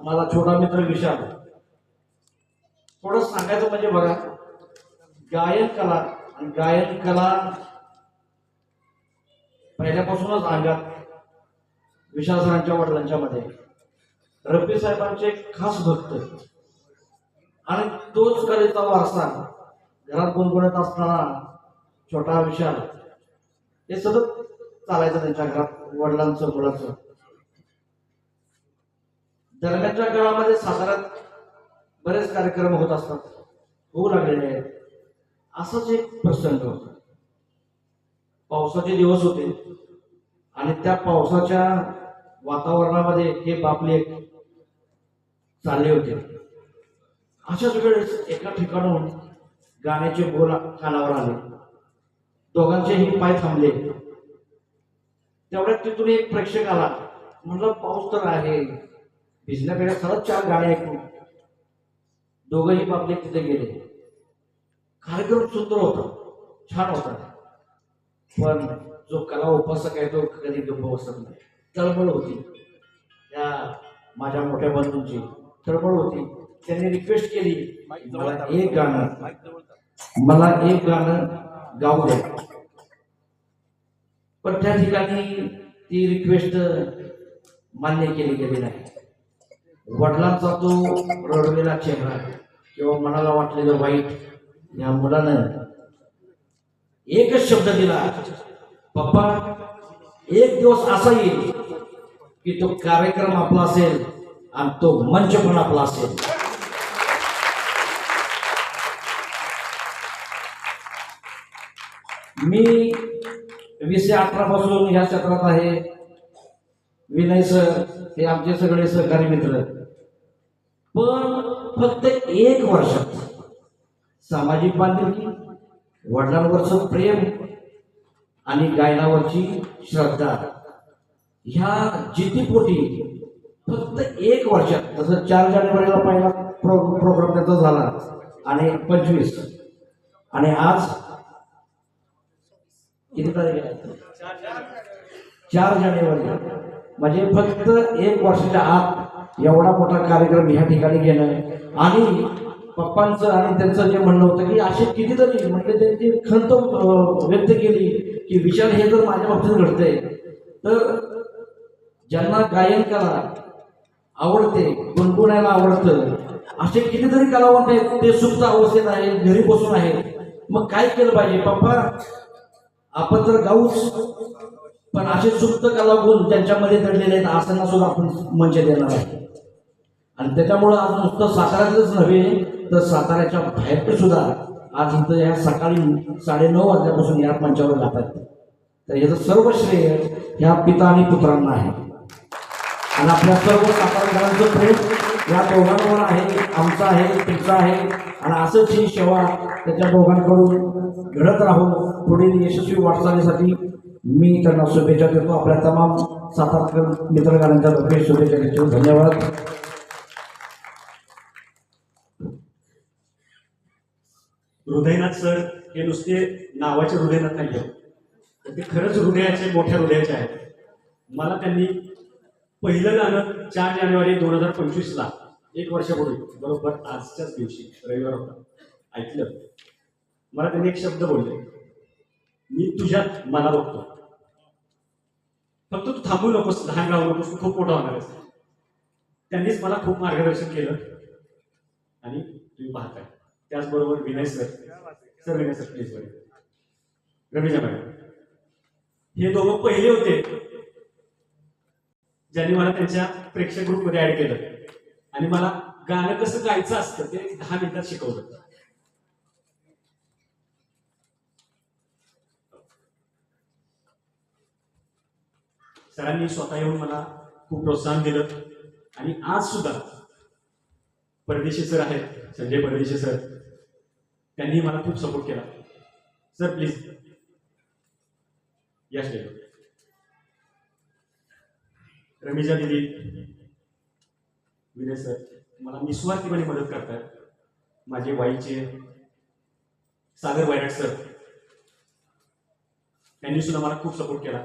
माझा छोटा मित्र विशाल, थोडं सांगायचं म्हणजे बघा, गायन कला आणि गायन कला पहिल्यापासूनच अंगात विशाल सरांच्या वडिलांच्या मध्ये रब्बी साहेबांचे खास भक्त आणि तोच कलेचा वारसा घरात गुणगुणत असताना छोटा विशाल हे सतत चालायचं त्यांच्या घरात वडिलांचं मुलाचं. दरम्यानच्या काळामध्ये साताऱ्यात बरेच कार्यक्रम होत असतात, होऊ लागलेले आहेत. असंच एक प्रसंग होता. पावसाचे दिवस होते आणि त्या पावसाच्या वातावरणामध्ये हे बापले चालले होते. अशाच वेळेस एका ठिकाणून गाण्याचे बोल कानावर आले. दोघांचेही पाय थांबले. तेवढ्यात तिथून एक प्रेक्षक आला. म्हटलं पाऊस तर आहे, भिजण्यापेक्षा खरंच 4 गाणे ऐकू. दोघंही बापले तिथे गेले. कार्यक्रम सुंदर होता, छान होता, पण जो कला उपासक आहे तो कधी गप्प बसत नाही. तळमळ होती त्या माझ्या मोठ्या बंधूंची, तळमळ होती. त्यांनी रिक्वेस्ट केली, मला एक गाणं गाऊ द्या. पण त्या ठिकाणी ती रिक्वेस्ट मान्य केली गेली नाही. वडिलांचा तो रडलेला चेहरा किंवा मनाला वाटलेलं वाईट, या मुलानं एकच शब्द दिला, पप्पा एक दिवस असा येईल की तो कार्यक्रम आपला असेल आणि तो मंच पण आपला असेल. मी 2018 पासून या क्षेत्रात आहे. विनय सर हे आमचे सगळे सहकारी मित्र. पण फक्त 1 वर्षात सामाजिक बांधिलकी, वडिलांवरचं प्रेम आणि गायनावरची श्रद्धा ह्या जिद्दीपोटी फक्त 1 वर्षात, जसं 4 जानेवारीला पहिला प्रोग्राम त्याचा झाला आणि 25 आणि आज किती तारीख आहे, 4 जानेवारी, म्हणजे फक्त 1 वर्षाच्या आत एवढा मोठा कार्यक्रम ह्या ठिकाणी घेणं. आणि पप्पांचं आणि त्यांचं जे म्हणणं होतं की असे कितीतरी म्हणजे त्यांची खंत व्यक्त केली की विशाल हे जर माझ्या बाबतीत घडतंय तर ज्यांना गायन कला आवडते, गुणगुणायला आवडतं, असे कितीतरी कलावंत आहेत, ते सुप्त अवस्थेत आहेत, घरी बसून आहेत. मग काय केलं पाहिजे पप्पा? आपण तर गाऊच, पण असे सुप्त कलागुण ज्यांच्यामध्ये दडलेले आहेत असांना सुद्धा आपण मंच देणार आहे. आणि त्याच्यामुळं आज नुसतं साताऱ्यातच नव्हे तर साताऱ्याच्या बाहेर सुद्धा आज इथं या सकाळी 9:30 वाजल्यापासून या मंचावर जातात. तर याचं सर्व श्रेय ह्या पिता आणि पुत्रांना आहे. आणि आपल्या सर्व सातारकरांचं प्रेम या दोघांवर आहे, आमचं आहे, तुमचं आहे. आणि असंच ही सेवा त्याच्या दोघांकडून घडत राहून पुढील यशस्वी वाटचालीसाठी मी त्यांना शुभेच्छा देतो. आपल्या तमाम सातारकर मित्रगारांच्या तर्फे शुभेच्छा देतो. धन्यवाद. हृदयनाथ सर हे नुसते नावाचे हृदयनाथ नाही आहेत, ते खरंच हृदयाचे, मोठ्या हृदयाचे आहेत. मला त्यांनी पहिलं गाणं 4 जानेवारी 2025ला 1 वर्षापूर्वी बरोबर आजच्याच दिवशी रविवार होता, ऐकलं. मला त्यांनी एक शब्द बोलले, मी तुझ्यात मला बघतो, फक्त तू थांबू नकोस, लहान राहू नकोस, तू खूप मोठा होणार आहेस. त्यांनीच मला खूप मार्गदर्शन केलं आणि तुम्ही पाहताय. त्याचबरोबर Vinay sir, Vinay sir please, Ravija madam, हे दोघं पहिले होते ज्यांनी मला त्यांच्या प्रेक्षक ग्रुपमध्ये ऍड केलं आणि मला गाणं कसं गायचं असतं ते 10 मिनिटात शिकवलं. सरांनी स्वतः येऊन मला खूप प्रोत्साहन दिलं. आणि आज सुद्धा परदेशी सर आहेत, संजय परदेशी सर, त्यांनी मला खूप सपोर्ट केला. सर प्लीज या स्टेजवर. रमीजा दिदी, विनय सर मला निस्वार्थीपणे मदत करतात. माझे वाईचे सागर वायनाड सर, त्यांनी सुद्धा मला खूप सपोर्ट केला.